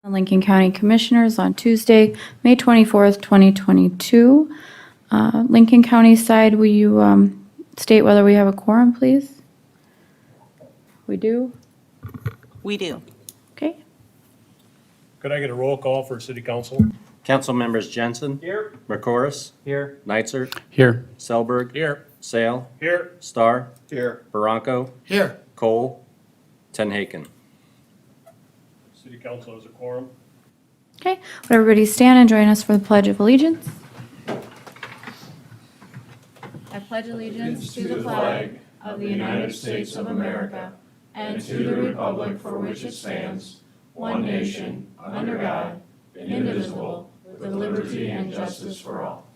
Lincoln County Commissioners on Tuesday, May 24th, 2022. Lincoln County side, will you state whether we have a quorum, please? We do? We do. Okay. Could I get a roll call for city council? Council members Jensen. Here. McCoris. Here. Neitzer. Here. Selberg. Here. Sale. Here. Starr. Here. Baranco. Here. Cole. Tenhaken. City council has a quorum. Okay. Would everybody stand and join us for the Pledge of Allegiance? I pledge allegiance to the flag of the United States of America and to the republic for which it stands, one nation, under God, indivisible, with liberty and justice for all.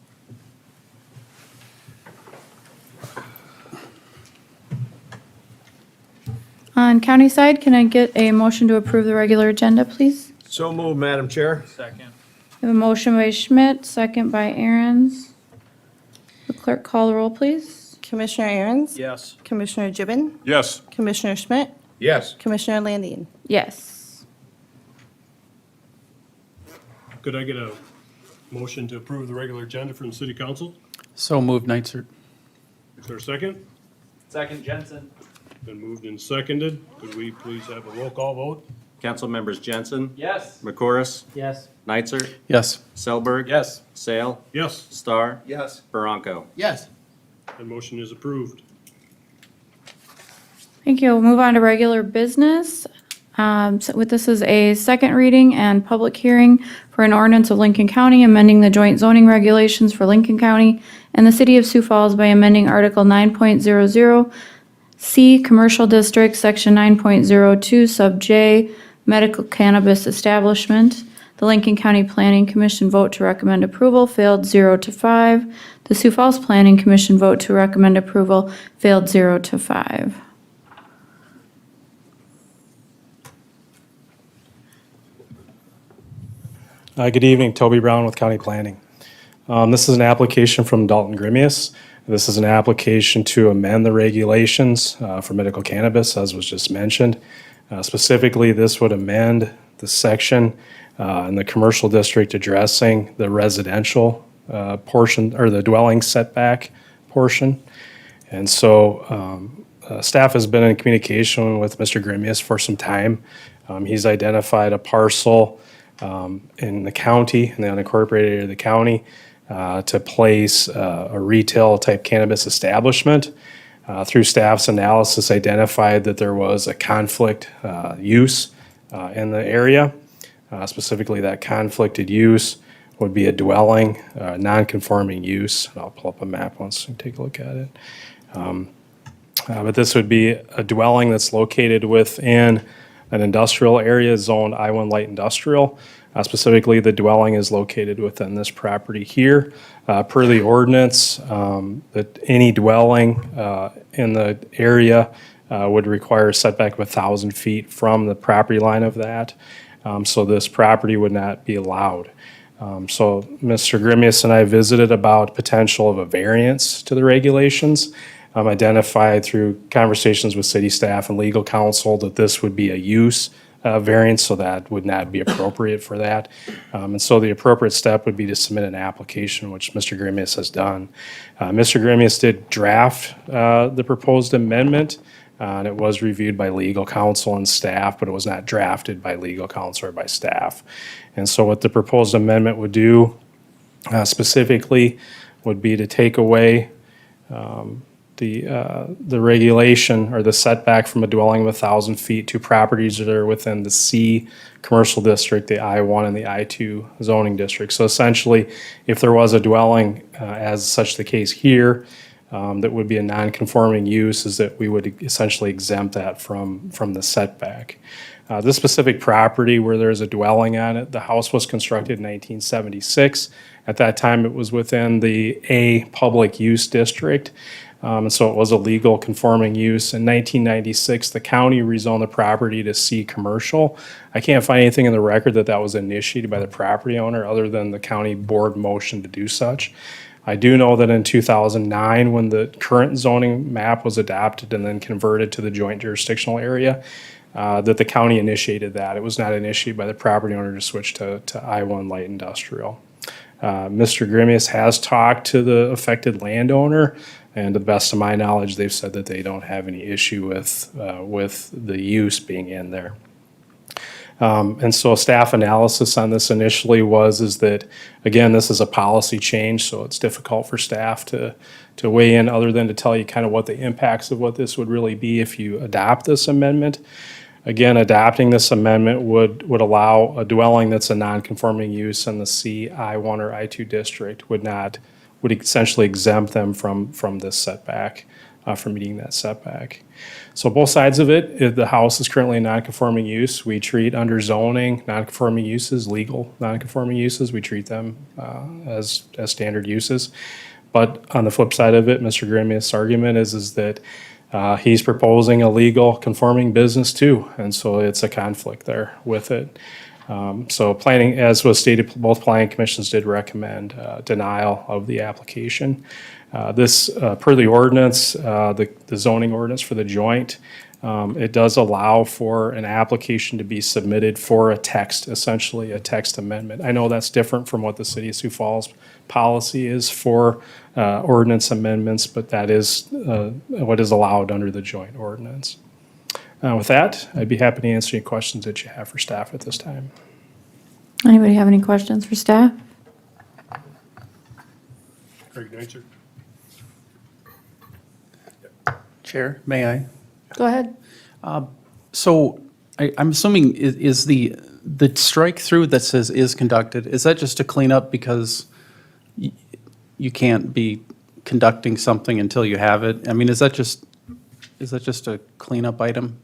On county side, can I get a motion to approve the regular agenda, please? So moved, Madam Chair. Second. We have a motion by Schmidt, second by Aaron's. The clerk call the roll, please. Commissioner Aaron's? Yes. Commissioner Gibbon? Yes. Commissioner Schmidt? Yes. Commissioner Landine? Yes. Could I get a motion to approve the regular agenda from the city council? So moved, Neitzer. Is there a second? Second, Jensen. Been moved and seconded. Could we please have a roll call vote? Council members Jensen. Yes. McCoris. Yes. Neitzer. Yes. Selberg. Yes. Sale. Yes. Starr. Yes. Baranco. Yes. The motion is approved. Thank you. We'll move on to regular business. This is a second reading and public hearing for an ordinance of Lincoln County amending the joint zoning regulations for Lincoln County and the city of Sioux Falls by amending Article 9.00 C, Commercial District, Section 9.02, Sub J, Medical Cannabis Establishment. The Lincoln County Planning Commission vote to recommend approval failed 0-5. The Sioux Falls Planning Commission vote to recommend approval failed 0-5. Good evening, Toby Brown with County Planning. This is an application from Dalton Grimius. This is an application to amend the regulations for medical cannabis, as was just mentioned. Specifically, this would amend the section in the commercial district addressing the residential portion or the dwelling setback portion. And so staff has been in communication with Mr. Grimius for some time. He's identified a parcel in the county, in the unincorporated area of the county, to place a retail type cannabis establishment. Through staff's analysis, identified that there was a conflict use in the area. Specifically, that conflicted use would be a dwelling, non-conforming use. I'll pull up a map once and take a look at it. But this would be a dwelling that's located within an industrial area zoned I-1 light industrial. Specifically, the dwelling is located within this property here. Per the ordinance, that any dwelling in the area would require a setback of 1,000 feet from the property line of that. So this property would not be allowed. So Mr. Grimius and I visited about potential of a variance to the regulations. Identified through conversations with city staff and legal counsel that this would be a use variance, so that would not be appropriate for that. And so the appropriate step would be to submit an application, which Mr. Grimius has done. Mr. Grimius did draft the proposed amendment, and it was reviewed by legal counsel and staff, but it was not drafted by legal counsel or by staff. And so what the proposed amendment would do specifically would be to take away the regulation or the setback from a dwelling of 1,000 feet to properties that are within the C commercial district, the I-1 and the I-2 zoning district. So essentially, if there was a dwelling, as such the case here, that would be a non-conforming use, is that we would essentially exempt that from the setback. This specific property where there's a dwelling on it, the house was constructed in 1976. At that time, it was within the A public use district. And so it was a legal conforming use. In 1996, the county rezoned the property to C commercial. I can't find anything in the record that that was initiated by the property owner other than the county board motion to do such. I do know that in 2009, when the current zoning map was adopted and then converted to the joint jurisdictional area, that the county initiated that. It was not initiated by the property owner to switch to I-1 light industrial. Mr. Grimius has talked to the affected landowner, and to the best of my knowledge, they've said that they don't have any issue with the use being in there. And so staff analysis on this initially is that, again, this is a policy change, so it's difficult for staff to weigh in other than to tell you kind of what the impacts of what this would really be if you adopt this amendment. Again, adopting this amendment would allow a dwelling that's a non-conforming use in the C, I1, or I2 district would essentially exempt them from this setback, from meeting that setback. So both sides of it, if the house is currently a non-conforming use, we treat under zoning non-conforming uses, legal non-conforming uses, we treat them as standard uses. But on the flip side of it, Mr. Grimius' argument is that he's proposing a legal conforming business too, and so it's a conflict there with it. So planning, as was stated, both planning commissions did recommend denial of the application. This, per the ordinance, the zoning ordinance for the joint, it does allow for an application to be submitted for a text, essentially a text amendment. I know that's different from what the city of Sioux Falls policy is for ordinance amendments, but that is what is allowed under the joint ordinance. With that, I'd be happy to answer any questions that you have for staff at this time. Anybody have any questions for staff? Craig Nitzer. Chair, may I? Go ahead. So I'm assuming is the strike through that says is conducted, is that just to clean up because you can't be conducting something until you have it? I mean, is that just a cleanup item?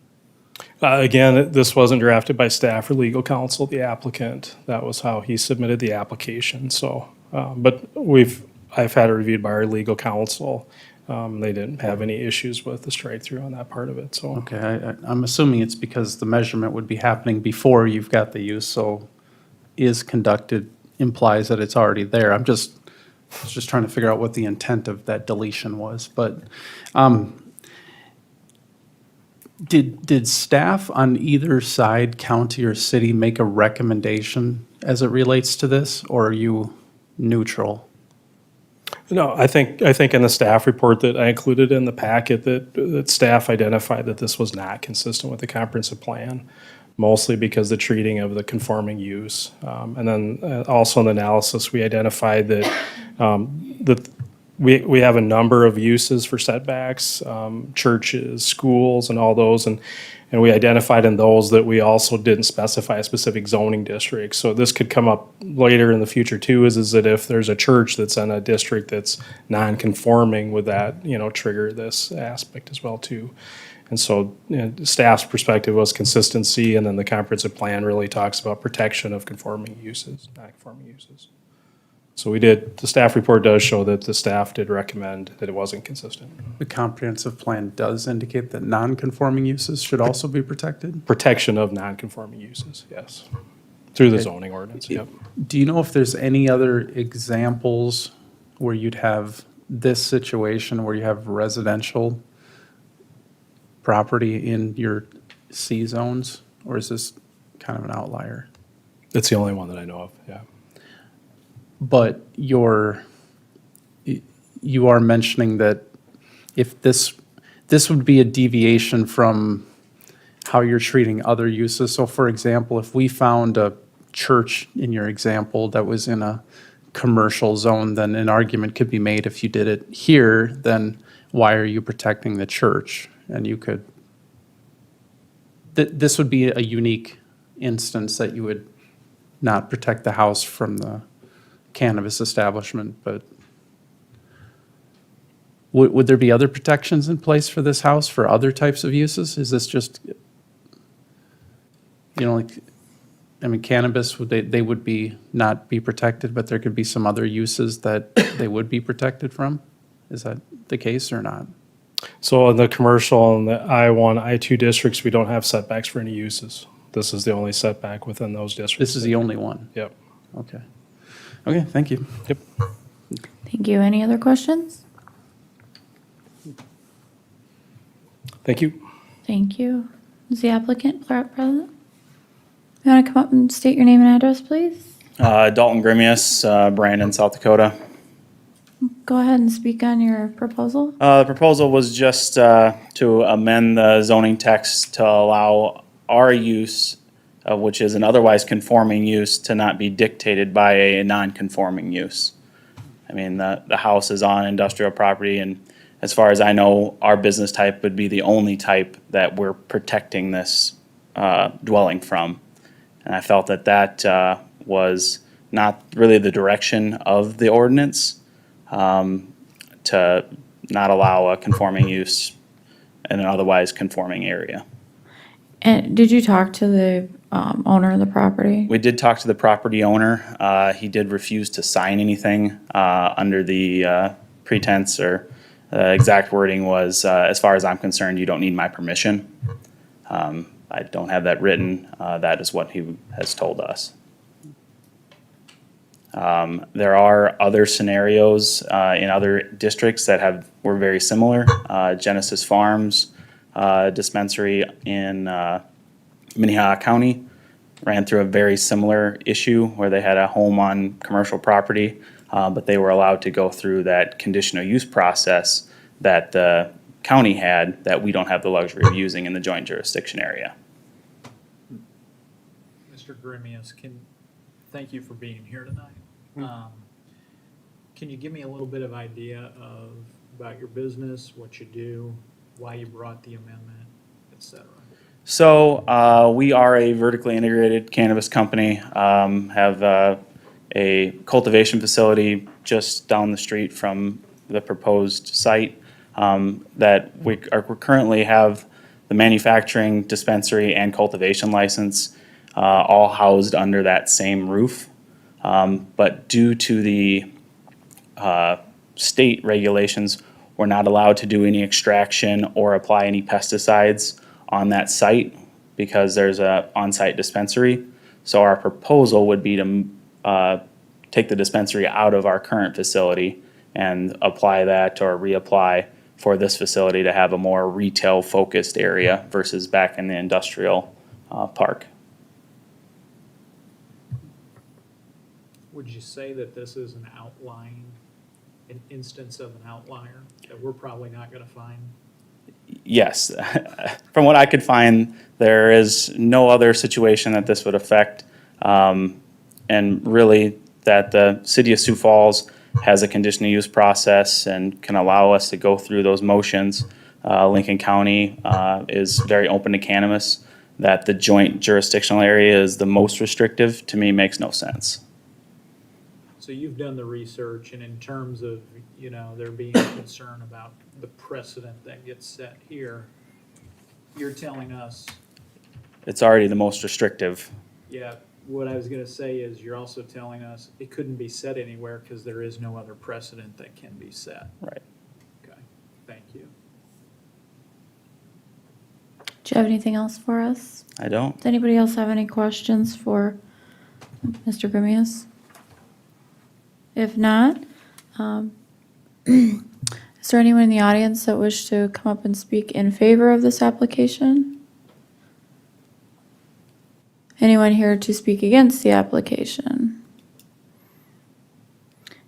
Again, this wasn't drafted by staff or legal counsel, the applicant. That was how he submitted the application. So, but I've had it reviewed by our legal counsel. They didn't have any issues with the strike through on that part of it, so. Okay, I'm assuming it's because the measurement would be happening before you've got the use, so is conducted implies that it's already there. I was just trying to figure out what the intent of that deletion was, but did staff on either side, county or city, make a recommendation as it relates to this, or are you neutral? No, I think in the staff report that I included in the packet that staff identified that this was not consistent with the comprehensive plan, mostly because the treating of the conforming use. And then also in the analysis, we identified that we have a number of uses for setbacks, churches, schools, and all those, and we identified in those that we also didn't specify a specific zoning district. So this could come up later in the future too, is that if there's a church that's in a district that's non-conforming, would that, trigger this aspect as well too? And so staff's perspective was consistency, and then the comprehensive plan really talks about protection of conforming uses, non-conforming uses. So the staff report does show that the staff did recommend that it wasn't consistent. The comprehensive plan does indicate that non-conforming uses should also be protected? Protection of non-conforming uses, yes, through the Okay. zoning ordinance, yep. Do you know if there's any other examples where you'd have this situation where you have residential property in your C zones, or is this kind of an outlier? It's the only one that I know of, yeah. But you are mentioning that if this would be a deviation from how you're treating other uses. So for example, if we found a church in your example that was in a commercial zone, then an argument could be made if you did it here, then why are you protecting the church? And you could, this would be a unique instance that you would not protect the house from the cannabis establishment, but would there be other protections in place for this house for other types of uses? Is this just, cannabis, they would not be protected, but there could be some other uses that they would be protected from? Is that the case or not? So in the commercial and the I1, I2 districts, we don't have setbacks for any uses. This is the only setback within those districts. This is the only one? Yep. Okay. Okay, thank you. Yep. Thank you. Any other questions? Thank you. Thank you. Is the applicant present? You want to come up and state your name and address, please? Dalton Grimius, Brandon, South Dakota. Go ahead and speak on your proposal. The proposal was just to amend the zoning text to allow our use, which is an otherwise conforming use, to not be dictated by a non-conforming use. I mean, the house is on industrial property, and as far as I know, our business type would be the only type that we're protecting this dwelling from. And I felt that that was not really the direction of the ordinance, to not allow a conforming use in an otherwise conforming area. And did you talk to the owner of the property? We did talk to the property owner. He did refuse to sign anything under the pretense, or exact wording was, as far as I'm concerned, you don't need my permission. I don't have that written. That is what he has told us. There are other scenarios in other districts that were very similar. Genesis Farms dispensary in Minnehaha County ran through a very similar issue where they had a home on commercial property, but they were allowed to go through that conditional use process that the county had, that we don't have the luxury of using in the joint jurisdiction area. Mr. Grimius, thank you for being here tonight. Can you give me a little bit of idea about your business, what you do, why you brought the amendment, et cetera? So we are a vertically integrated cannabis company, have a cultivation facility just down the street from the proposed site, that we currently have the manufacturing, dispensary, and cultivation license all housed under that same roof. But due to the state regulations, we're not allowed to do any extraction or apply any pesticides on that site because there's a on-site dispensary. So our proposal would be to take the dispensary out of our current facility and apply that or reapply for this facility to have a more retail-focused area versus back in the industrial park. Would you say that this is an instance of an outlier that we're probably not going to find? Yes. From what I could find, there is no other situation that this would affect. And really, that the city of Sioux Falls has a conditional use process and can allow us to go through those motions. Lincoln County is very open to cannabis. That the joint jurisdictional area is the most restrictive, to me, makes no sense. So you've done the research, and in terms of, there being a concern about the precedent that gets set here, you're telling us, It's already the most restrictive. yeah, what I was going to say is you're also telling us it couldn't be set anywhere because there is no other precedent that can be set. Right. Okay, thank you. Do you have anything else for us? I don't. Does anybody else have any questions for Mr. Grimius? If not, is there anyone in the audience that wish to come up and speak in favor of this application? Anyone here to speak against the application?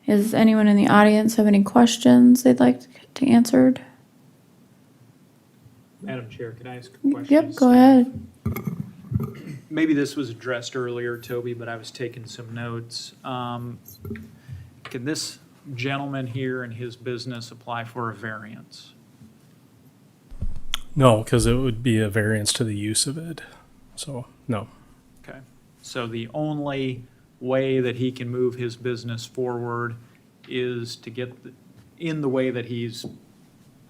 Is anyone in the audience have any questions they'd like to answered? Madam Chair, can I ask a question? Yep, go ahead. Maybe this was addressed earlier, Toby, but I was taking some notes. Can this gentleman here and his business apply for a variance? No, because it would be a variance to the use of it. So, no. Okay, so the only way that he can move his business forward is to get in the way that he's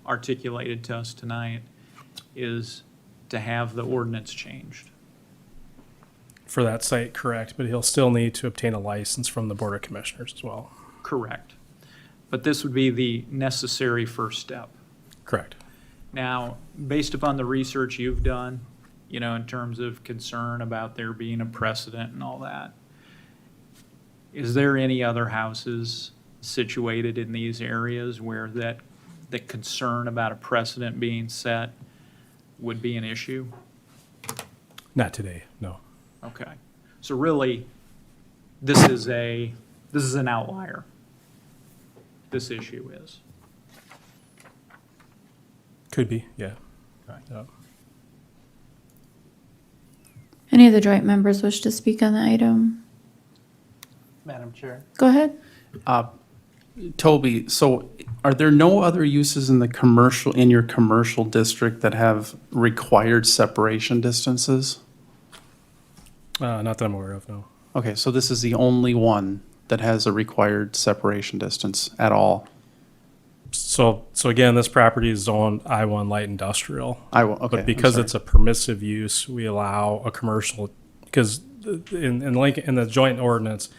articulated to us tonight, is to have the ordinance changed. For that site, correct, but he'll still need to obtain a license from the Board of Commissioners as well. Correct. But this would be the necessary first step. Correct. Now, based upon the research you've done, in terms of concern about there being a precedent and all that, is there any other houses situated in these areas where the concern about a precedent being set would be an issue? Not today, no. Okay. So really, this is an outlier. This issue is. Could be, yeah. Okay. Yeah. Any of the joint members wish to speak on the item? Madam Chair. Go ahead. Toby, so are there no other uses in your commercial district that have required separation distances? Not that I'm aware of, no. Okay, so this is the only one that has a required separation distance at all? So again, this property is zoned I-1 light industrial. Okay, But I'm because sorry. it's a permissive use, we allow a commercial, because in Lincoln, in the joint ordinance,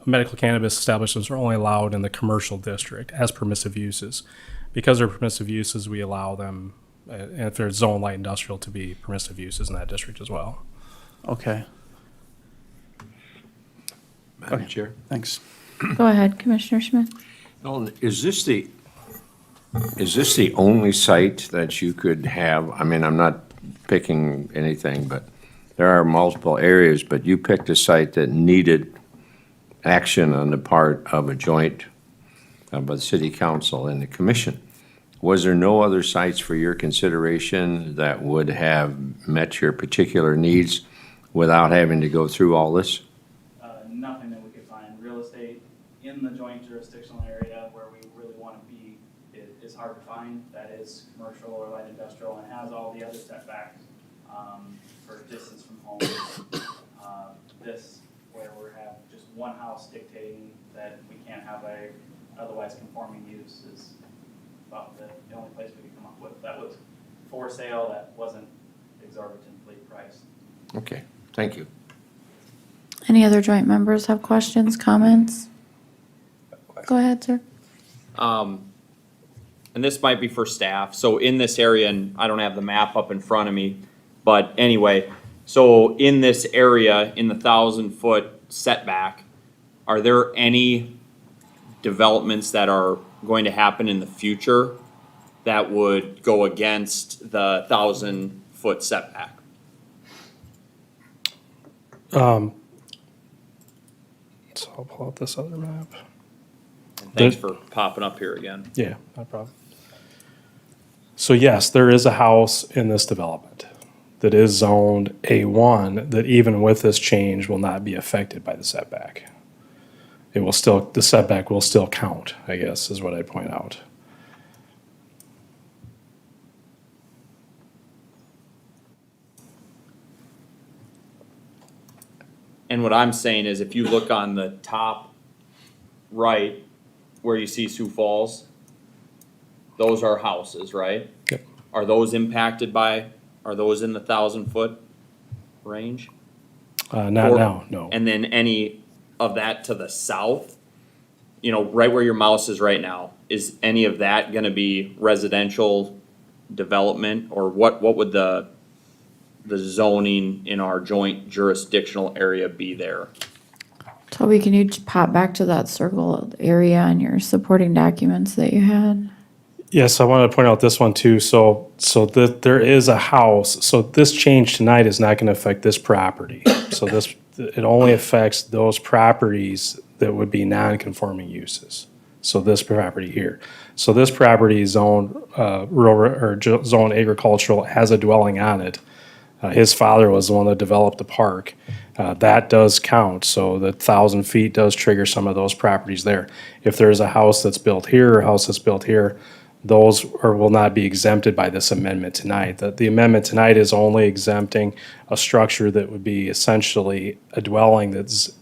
medical cannabis establishments are only allowed in the commercial district as permissive uses. Because they're permissive uses, we allow them, and if they're zone light industrial, to be permissive uses in that district as well. Okay, Madam Chair. thanks. Go ahead, Commissioner Schmidt. Nolan, is this the only site that you could have? I mean, I'm not picking anything, but there are multiple areas, but you picked a site that needed action on the part of a joint of the city council and the commission. Was there no other sites for your consideration that would have met your particular needs without having to go through all this? Nothing that we could find. Real estate in the joint jurisdictional area where we really want to be is hard to find. That is commercial or light industrial and has all the other setbacks for distance from homes. This, where we have just one house dictating that we can't have a otherwise conforming use, is about the only place we could come up with. That was for sale, that wasn't exorbitantly priced. Okay, thank you. Any other joint members have questions, comments? Go ahead, sir. And this might be for staff, so in this area, and I don't have the map up in front of me, but anyway, so in this area, in the 1,000-foot setback, are there any developments that are going to happen in the future that would go against the 1,000-foot setback? So I'll pull out this other map. Thanks for popping up here again. Yeah, no problem. So yes, there is a house in this development that is zoned A1 that even with this change will not be affected by the setback. It will still, the setback will still count, I guess, is what I'd point out. And what I'm saying is if you look on the top right where you see Sioux Falls, those are houses, right? Yep. Are those impacted by, are those in the 1,000-foot range? Not Or- now, no. And then any of that to the south, you know, right where your mouse is right now, is any of that gonna be residential development? Or what would the zoning in our joint jurisdictional area be there? Toby, can you pop back to that circle area on your supporting documents that you had? Yes, I wanted to point out this one too. So there is a house. So this change tonight is not going to affect this property. So it only affects those properties that would be non-conforming uses. So this property here. So this property is zoned rural or zoned agricultural, has a dwelling on it. His father was the one that developed the park. That does count, so the 1,000 feet does trigger some of those properties there. If there's a house that's built here, or a house that's built here, those will not be exempted by this amendment tonight. The amendment tonight is only exempting a structure that would be essentially a dwelling that's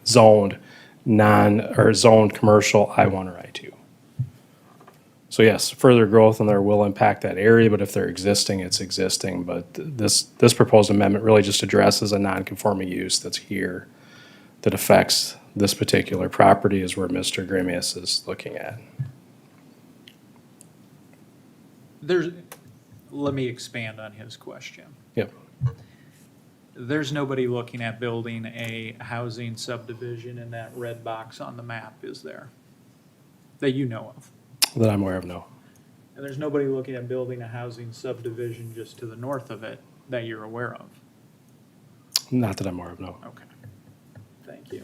zoned zoned commercial I-1 or I-2. So yes, further growth in there will impact that area, but if they're existing, it's existing. But this proposed amendment really just addresses a non-conforming use that's here that affects this particular property is where Mr. Grimius is looking at. Let me expand on his question. Yep. There's nobody looking at building a housing subdivision in that red box on the map, is there? That you know of? That I'm aware of, no. And there's nobody looking at building a housing subdivision just to the north of it that you're aware of? Not that I'm aware of, no. Okay. Thank you.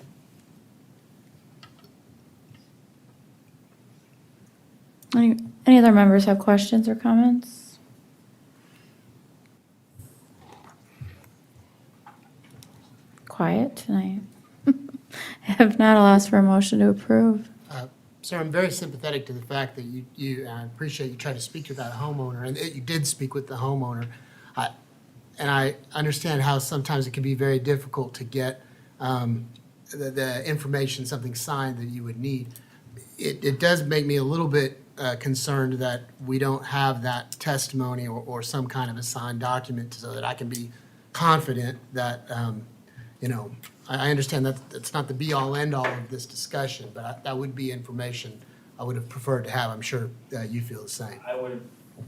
Any other members have questions or comments? Quiet tonight. If not, I'll ask for a motion to approve. Sir, I'm very sympathetic to the fact that I appreciate you tried to speak to that homeowner, and that you did speak with the homeowner. And I understand how sometimes it can be very difficult to get the information, something signed that you would need. It does make me a little bit concerned that we don't have that testimony or some kind of a signed document so that I can be confident that, I understand that it's not the be-all, end-all of this discussion, but that would be information I would have preferred to have. I'm sure you feel the same. I would have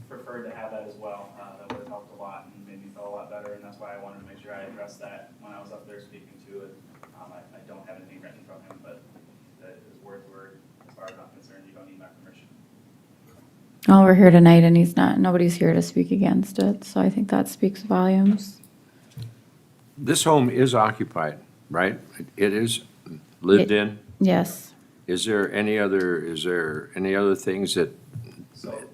preferred to have that as well. That would have helped a lot and made me feel a lot better, and that's why I wanted to make sure I addressed that when I was up there speaking to it. I don't have anything written from him, but that is word to word. As far as I'm concerned, you don't need my permission. Well, we're here tonight and nobody's here to speak against it, so I think that speaks volumes. This home is occupied, right? It is lived in? Yes. Is there any other things that,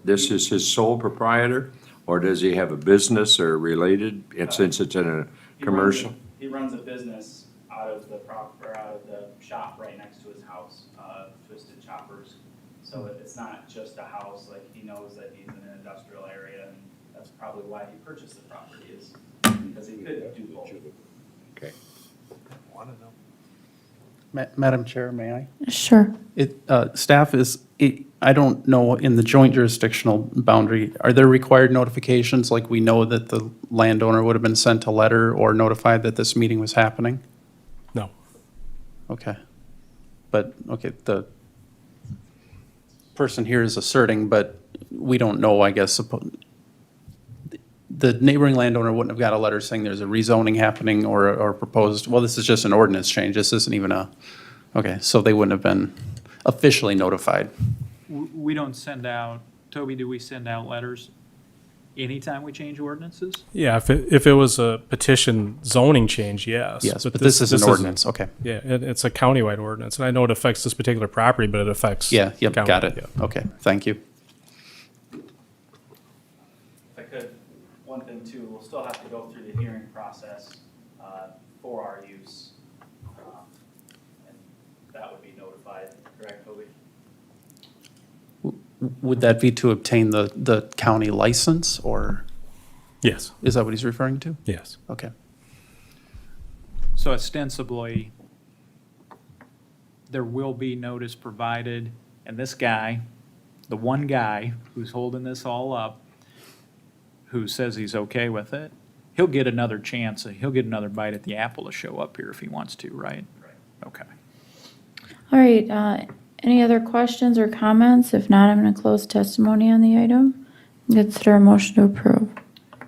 this is his sole proprietor? Or does he have a business or related, and since it's in a commercial? He runs a business out of the shop right next to his house, Twisted Choppers. So it's not just a house, like he knows that he's in an industrial area, and that's probably why he purchased the property, is because he could do both. Okay. Madam Chair, may I? Sure. Staff I don't know, in the joint jurisdictional boundary, are there required notifications, like we know that the landowner would have been sent a letter or notified that this meeting was happening? No. Okay. But, okay, the person here is asserting, but we don't know, I guess. The neighboring landowner wouldn't have got a letter saying there's a rezoning happening or proposed, well, this is just an ordinance change. This isn't even okay, so they wouldn't have been officially notified. We don't send out, Toby, do we send out letters anytime we change ordinances? Yeah, if it was a petition zoning change, yes. Yes, but this is an ordinance, okay. Yeah, it's a countywide ordinance, and I know it affects this particular property, but it affects. Yeah, yep, county, got it. yeah. Okay, thank you. If I could, one thing too, we'll still have to go through the hearing process for our use. And that would be notified, correct, Toby? Would that be to obtain the county license, or Yes, is that what he's referring to? yes. Okay. So ostensibly, there will be notice provided, and this guy, the one guy who's holding this all up, who says he's okay with it, he'll get another chance, he'll get another bite at the apple to show up here if he wants to, right? Right. Okay. All right, any other questions or comments? If not, I'm going to close testimony on the item. Consider a motion to approve.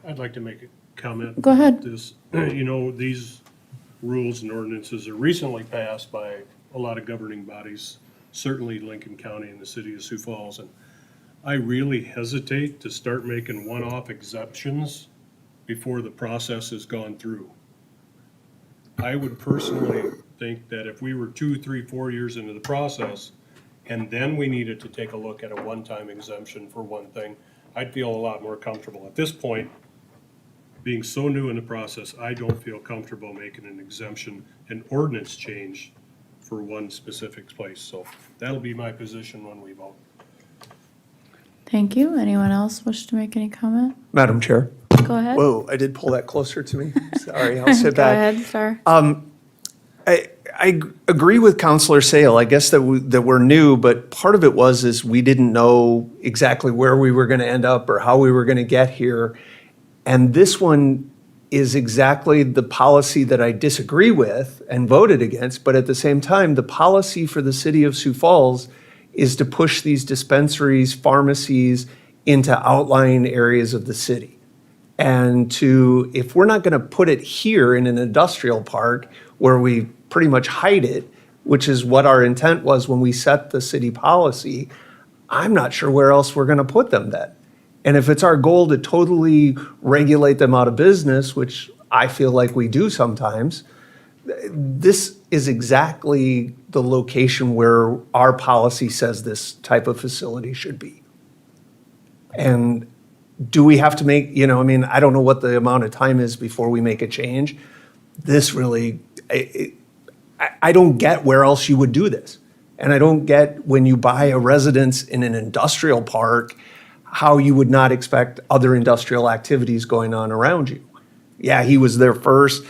I'd like to make a comment. Go ahead. This, these rules and ordinances are recently passed by a lot of governing bodies, certainly Lincoln County and the city of Sioux Falls. And I really hesitate to start making one-off exemptions before the process has gone through. I would personally think that if we were 2, 3, 4 years into the process, and then we needed to take a look at a one-time exemption for one thing, I'd feel a lot more comfortable. At this point, being so new in the process, I don't feel comfortable making an exemption, an ordinance change for one specific place. So that'll be my position when we vote. Thank you. Anyone else wish to make any comment? Madam Chair. Go ahead. Whoa, I did pull that closer to me. Sorry, I'll sit Go back. ahead, Star. I agree with Counselor Sale. I guess that we're new, but part of it is we didn't know exactly where we were going to end up or how we were going to get here. And this one is exactly the policy that I disagree with and voted against. But at the same time, the policy for the city of Sioux Falls is to push these dispensaries, pharmacies into outlying areas of the city. And if we're not going to put it here in an industrial park where we pretty much hide it, which is what our intent was when we set the city policy, I'm not sure where else we're going to put them then. And if it's our goal to totally regulate them out of business, which I feel like we do sometimes, this is exactly the location where our policy says this type of facility should be. And do we have to make, I mean, I don't know what the amount of time is before we make a change. This really, I don't get where else you would do this. And I don't get when you buy a residence in an industrial park, how you would not expect other industrial activities going on around you. Yeah, he was there first.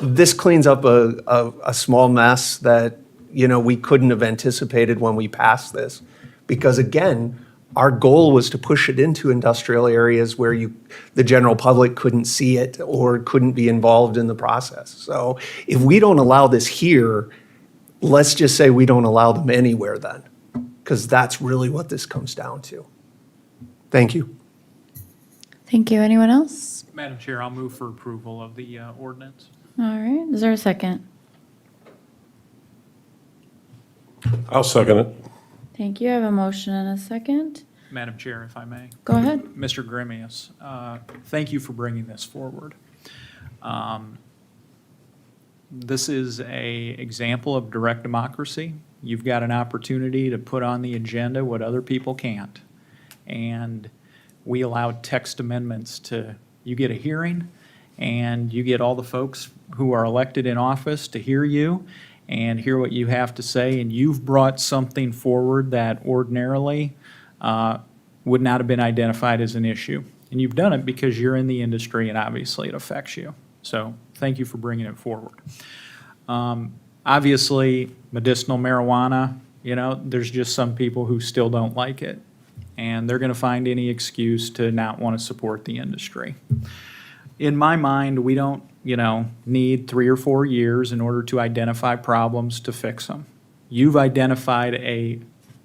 This cleans up a small mess that, we couldn't have anticipated when we passed this. Because again, our goal was to push it into industrial areas where the general public couldn't see it or couldn't be involved in the process. So if we don't allow this here, let's just say we don't allow them anywhere then, because that's really what this comes down to. Thank you. Thank you. Anyone else? Madam Chair, I'll move for approval of the ordinance. All right. Is there a second? I'll second it. Thank you. I have a motion and a second. Madam Chair, if I may. Go ahead. Mr. Grimius, thank you for bringing this forward. This is a example of direct democracy. You've got an opportunity to put on the agenda what other people can't. And we allowed text amendments you get a hearing, and you get all the folks who are elected in office to hear you and hear what you have to say, and you've brought something forward that ordinarily would not have been identified as an issue. And you've done it because you're in the industry and obviously it affects you. So thank you for bringing it forward. Obviously, medicinal marijuana, there's just some people who still don't like it. And they're going to find any excuse to not want to support the industry. In my mind, we don't, need 3 or 4 years in order to identify problems to fix them. You've identified a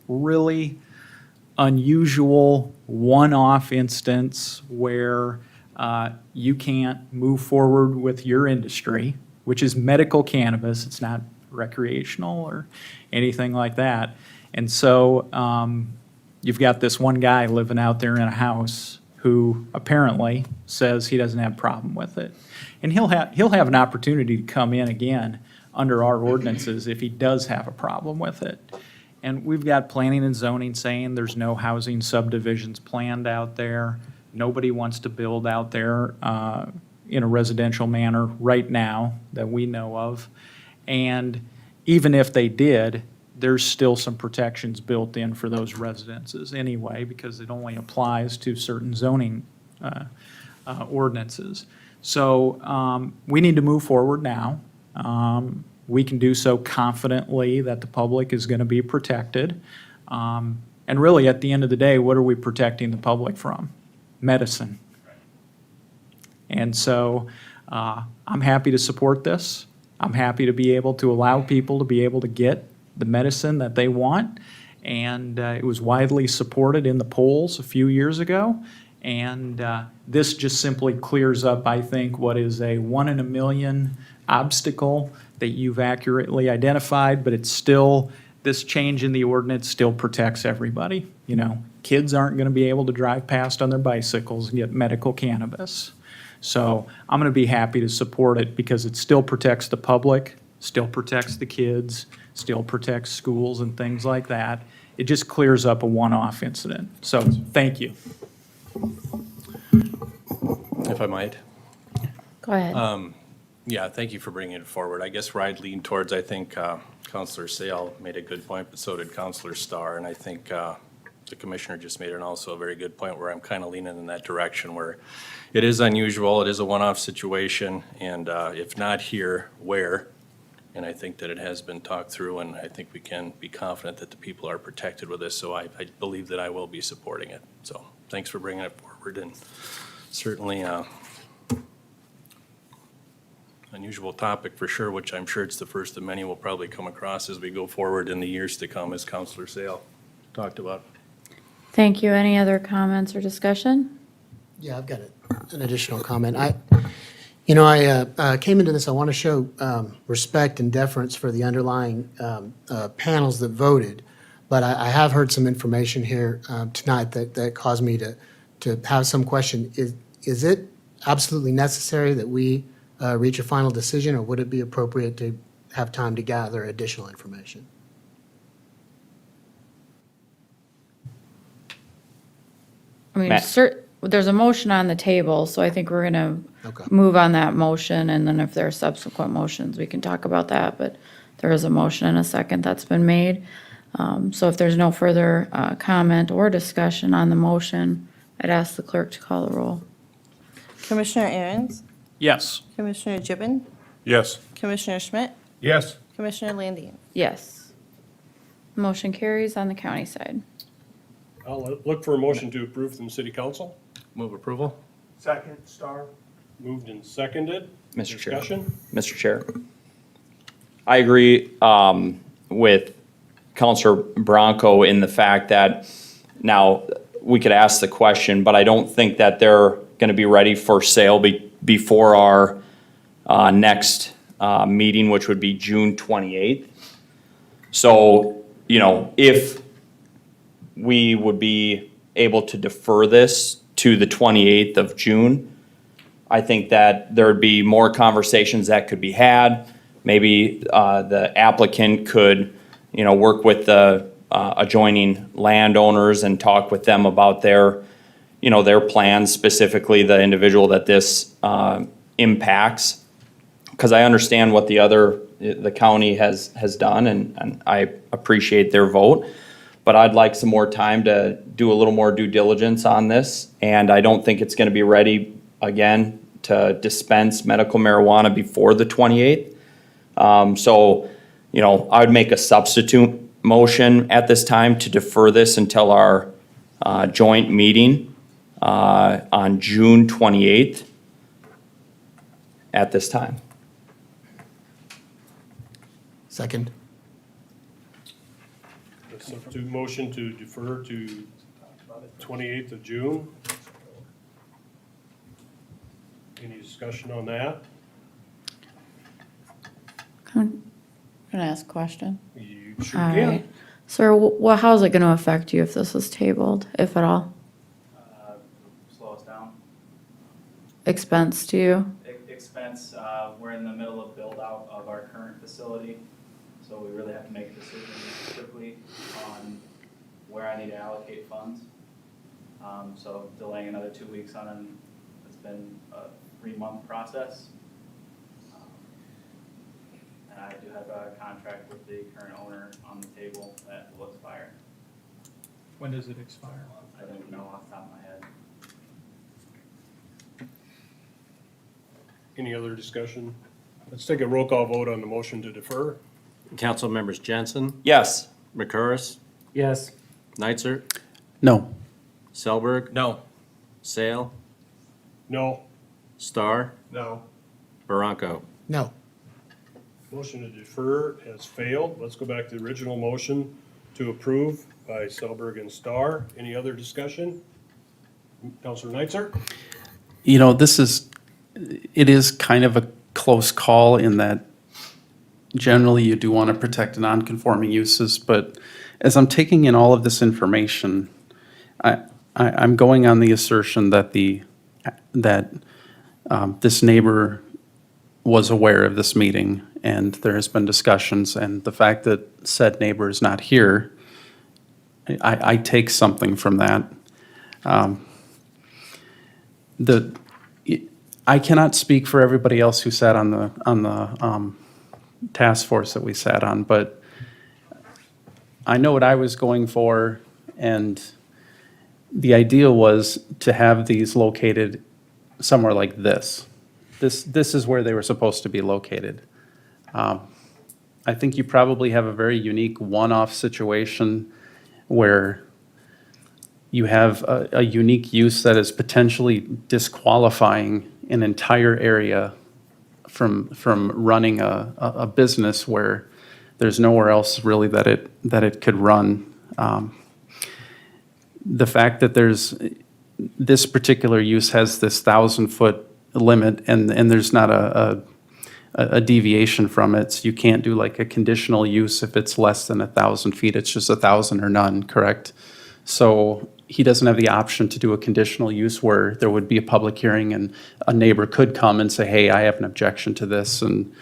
really unusual one-off instance where you can't move forward with your industry, which is medical cannabis. It's not recreational or anything like that. And so you've got this one guy living out there in a house who apparently says he doesn't have a problem with it. And he'll have an opportunity to come in again under our ordinances if he does have a problem with it. And we've got planning and zoning saying there's no housing subdivisions planned out there. Nobody wants to build out there in a residential manner right now that we know of. And even if they did, there's still some protections built in for those residences anyway, because it only applies to certain zoning ordinances. So we need to move forward now. We can do so confidently that the public is going to be protected. And really, at the end of the day, what are we protecting the public from? Medicine. And so I'm happy to support this. I'm happy to be able to allow people to be able to get the medicine that they want. And it was widely supported in the polls a few years ago. And this just simply clears up, I think, what is a 1 in a million obstacle that you've accurately identified, but it's still, this change in the ordinance still protects everybody. Kids aren't going to be able to drive past on their bicycles and get medical cannabis. So I'm going to be happy to support it because it still protects the public, still protects the kids, still protects schools and things like that. It just clears up a one-off incident. So thank you. If I might. Go ahead. Yeah, thank you for bringing it forward. I guess where I'd lean towards, I think Counselor Sale made a good point, but so did Counselor Starr. And I think the Commissioner just made also a very good point where I'm kind of leaning in that direction where it is unusual, it is a one-off situation, and if not here, where? And I think that it has been talked through, and I think we can be confident that the people are protected with this, so I believe that I will be supporting it. So thanks for bringing it forward, and certainly unusual topic for sure, which I'm sure it's the first of many we'll probably come across as we go forward in the years to come, as Counselor Sale talked about. Thank you. Any other comments or discussion? Yeah, I've got an additional comment. I came into this, I want to show respect and deference for the underlying panels that voted, but I have heard some information here tonight that caused me to have some question. Is it absolutely necessary that we reach a final decision, or would it be appropriate to have time to gather additional information? I mean, Matt. there's a motion on the table, so I think we're gonna Okay. move on that motion, and then if there are subsequent motions, we can talk about that, but there is a motion and a second that's been made. So if there's no further comment or discussion on the motion, I'd ask the clerk to call the roll. Commissioner Aaron's, Yes. Commissioner Gibbon, Yes. Commissioner Schmidt, Yes. Commissioner Landine. Yes. Motion carries on the county side. I'll look for a motion to approve from city council. Move approval? Second, Star. Moved and seconded. Mr. Chair. Discussion? Mr. Chair. I agree with Counselor Bronco in the fact that now we could ask the question, but I don't think that they're going to be ready for sale before our next meeting, which would be June 28th. So, you know, if we would be able to defer this to the 28th of June, I think that there'd be more conversations that could be had. Maybe the applicant could, you know, work with the adjoining landowners and talk with them about their, you know, their plans, specifically the individual that this impacts. Because I understand what the county has done, and I appreciate their vote. But I'd like some more time to do a little more due diligence on this, and I don't think it's gonna be ready again to dispense medical marijuana before the 28th. So, you know, I would make a substitute motion at this time to defer this until our joint meeting on June 28th at this time. Second. A substitute motion to defer to 28th of June. Any discussion on that? Can I ask a question? You sure All can. right. Sir, how's it gonna affect you if this is tabled, if at all? Slow us down. Expense to you? Expense, we're in the middle of build out of our current facility, so we really have to make a decision quickly on where I need to allocate funds. So delaying another 2 weeks it's been a 3-month process. And I do have a contract with the current owner on the table that will expire. When does it expire? I don't know off the top of my head. Any other discussion? Let's take a roll call vote on the motion to defer. Council members Jensen, Yes. McCurris, Yes. Neitzer, No. Selberg, No. Sale, No. Star, No. Baranco. No. Motion to defer has failed. Let's go back to the original motion to approve by Selberg and Starr. Any other discussion? Counselor Neitzer? You know, it is kind of a close call in that generally you do want to protect non-conforming uses, but as I'm taking in all of this information, I'm going on the assertion that this neighbor was aware of this meeting and there has been discussions, and the fact that said neighbor is not here, I take something from that. I cannot speak for everybody else who sat on the task force that we sat on, but I know what I was going for, and the idea was to have these located somewhere like this. This is where they were supposed to be located. I think you probably have a very unique one-off situation where you have a unique use that is potentially disqualifying an entire area from running a business where there's nowhere else really that it could run. The fact that this particular use has this 1,000-foot limit and there's not a deviation from it, so you can't do like a conditional use if it's less than 1,000 feet, it's just 1,000 or none, correct? So he doesn't have the option to do a conditional use where there would be a public hearing and a neighbor could come and say, hey, I have an objection to this. And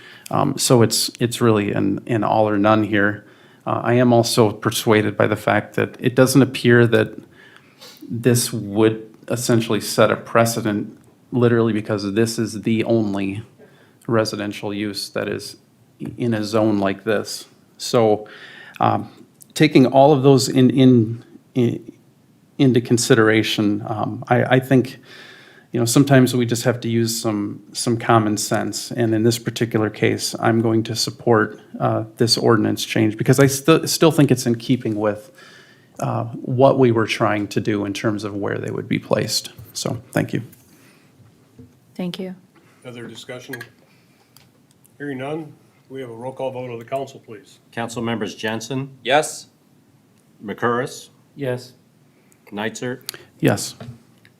so it's really an all or none here. I am also persuaded by the fact that it doesn't appear that this would essentially set a precedent literally because this is the only residential use that is in a zone like this. So taking all of those into consideration, I think, sometimes we just have to use some common sense. And in this particular case, I'm going to support this ordinance change because I still think it's in keeping with what we were trying to do in terms of where they would be placed. So, thank you. Thank you. Other discussion? Hearing none, we have a roll call vote of the council, please. Council members Jensen, Yes? McCurris, Yes. Nitzert, Yes.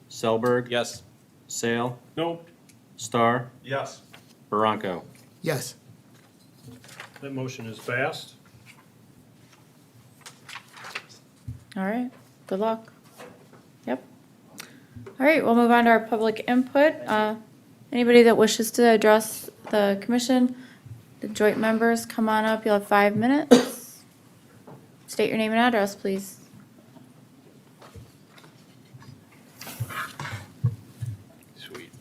Selberg, Yes. Sale, No? Star, Yes. Baranco. Yes. That motion is passed. All right, good luck. Yep. All right, we'll move on to our public input. Anybody that wishes to address the commission, the joint members, come on up. You'll have 5 minutes. State your name and address, please. Sweet.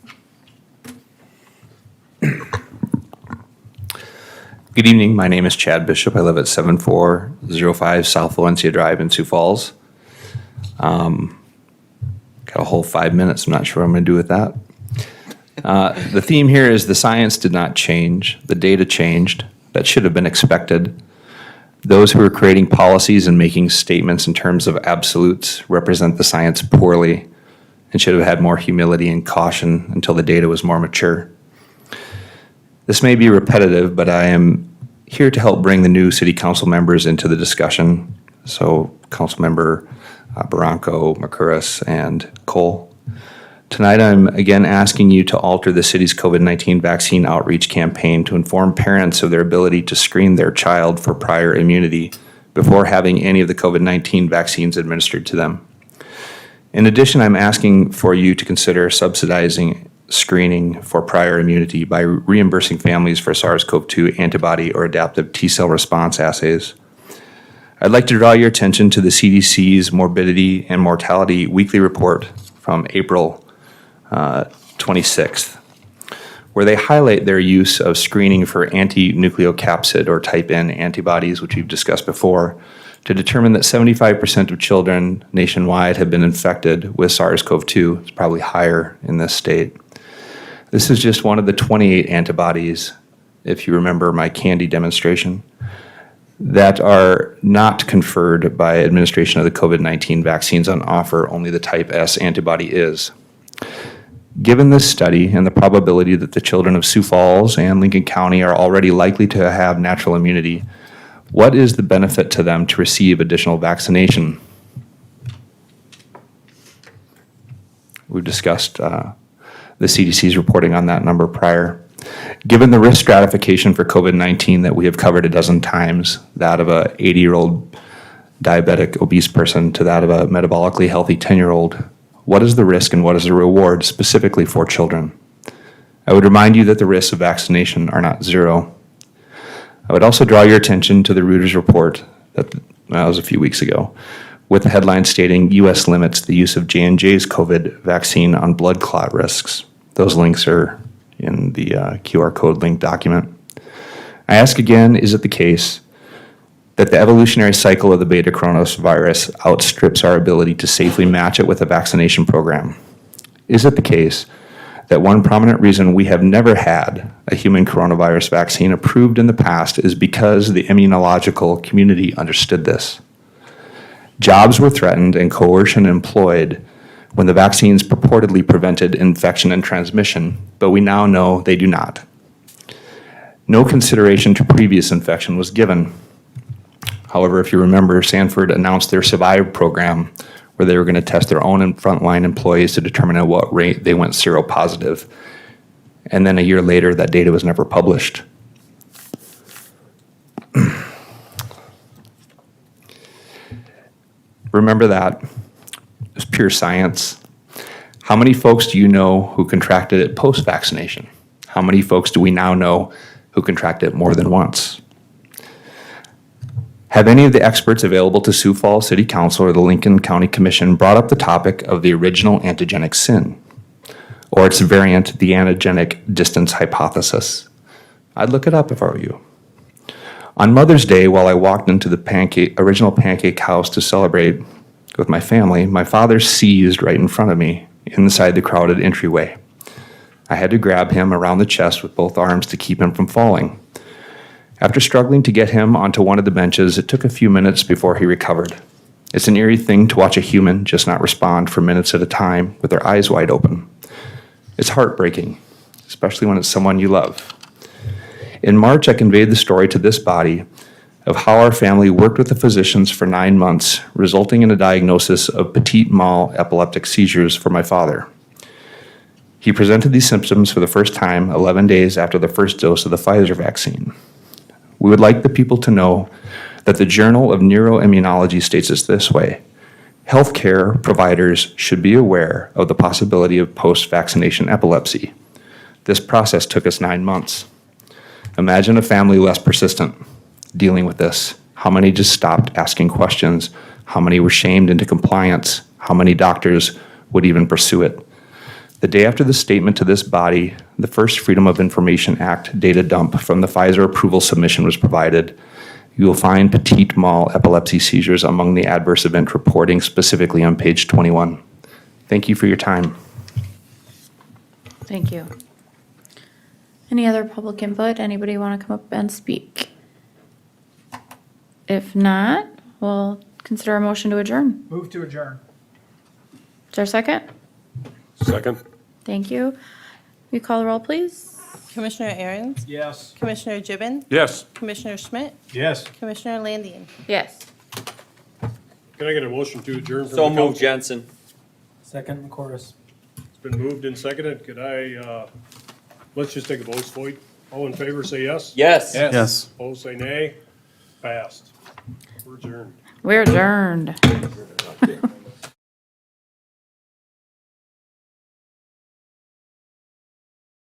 Good evening. My name is Chad Bishop. I live at 7405 South Valencia Drive in Sioux Falls. Got a whole 5 minutes. I'm not sure what I'm going to do with that. The theme here is the science did not change. The data changed. That should have been expected. Those who are creating policies and making statements in terms of absolutes represent the science poorly and should have had more humility and caution until the data was more mature. This may be repetitive, but I am here to help bring the new city council members into the discussion. So Councilmember Baranco, McCurris, and Cole. Tonight, I'm again asking you to alter the city's COVID-19 vaccine outreach campaign to inform parents of their ability to screen their child for prior immunity before having any of the COVID-19 vaccines administered to them. In addition, I'm asking for you to consider subsidizing screening for prior immunity by reimbursing families for SARS-CoV-2 antibody or adaptive T-cell response assays. I'd like to draw your attention to the CDC's morbidity and mortality weekly report from April 26th, where they highlight their use of screening for anti-nucleocapsid or type N antibodies, which we've discussed before, to determine that 75% of children nationwide have been infected with SARS-CoV-2. It's probably higher in this state. This is just one of the 28 antibodies, if you remember my candy demonstration, that are not conferred by administration of the COVID-19 vaccines on offer. Only the type S antibody is. Given this study and the probability that the children of Sioux Falls and Lincoln County are already likely to have natural immunity, what is the benefit to them to receive additional vaccination? We've discussed the CDC's reporting on that number prior. Given the risk stratification for COVID-19 that we have covered a dozen times, that of a 80-year-old diabetic obese person to that of a metabolically healthy 10-year-old, what is the risk and what is the reward specifically for children? I would remind you that the risks of vaccination are not zero. I would also draw your attention to the Reuters report that was a few weeks ago, with the headline stating U.S. limits the use of J&J's COVID vaccine on blood clot risks. Those links are in the QR code link document. I ask again, is it the case that the evolutionary cycle of the beta coronavirus outstrips our ability to safely match it with a vaccination program? Is it the case that one prominent reason we have never had a human coronavirus vaccine approved in the past is because the immunological community understood this? Jobs were threatened and coercion employed when the vaccines purportedly prevented infection and transmission, but we now know they do not. No consideration to previous infection was given. However, if you remember, Sanford announced their Survive program where they were going to test their own and frontline employees to determine at what rate they went seropositive. And then a year later, that data was never published. Remember that. pure science. How many folks do you know who contracted it post-vaccination? How many folks do we now know who contracted it more than once? Have any of the experts available to Sioux Falls City Council or the Lincoln County Commission brought up the topic of the original antigenic sin, or its variant, the antigenic distance hypothesis? I'd look it up if I were you. On Mother's Day, while I walked into the original pancake house to celebrate with my family, my father seized right in front of me inside the crowded entryway. I had to grab him around the chest with both arms to keep him from falling. After struggling to get him onto one of the benches, it took a few minutes before he recovered. It's an eerie thing to watch a human just not respond for minutes at a time with their eyes wide open. It's heartbreaking, especially when it's someone you love. In March, I conveyed the story to this body of how our family worked with the physicians for 9 months, resulting in a diagnosis of petit mal epileptic seizures for my father. He presented these symptoms for the first time 11 days after the first dose of the Pfizer vaccine. We would like the people to know that the Journal of Neuroimmunology states it this way: healthcare providers should be aware of the possibility of post-vaccination epilepsy. This process took us 9 months. Imagine a family less persistent dealing with this. How many just stopped asking questions? How many were shamed into compliance? How many doctors would even pursue it? The day after the statement to this body, the first Freedom of Information Act data dump from the Pfizer approval submission was provided. You will find petit mal epilepsy seizures among the adverse event reporting, specifically on page 21. Thank you for your time. Thank you. Any other public input? Anybody want to come up and speak? If not, we'll consider a motion to adjourn. Move to adjourn. Is there a second? Second? Thank you. Will you call the roll, please? Commissioner Aaron's, Yes. Commissioner Gibbon, Yes. Commissioner Schmidt, Yes. Commissioner Landian. Yes. Can I get a motion to adjourn from the So council? moved, Jensen. Second, chorus. It's been moved and seconded. Could I, let's just take a voice vote. All in favor, say yes. Yes. Yes. Opposed, say nay. Passed. We're adjourned. We're adjourned.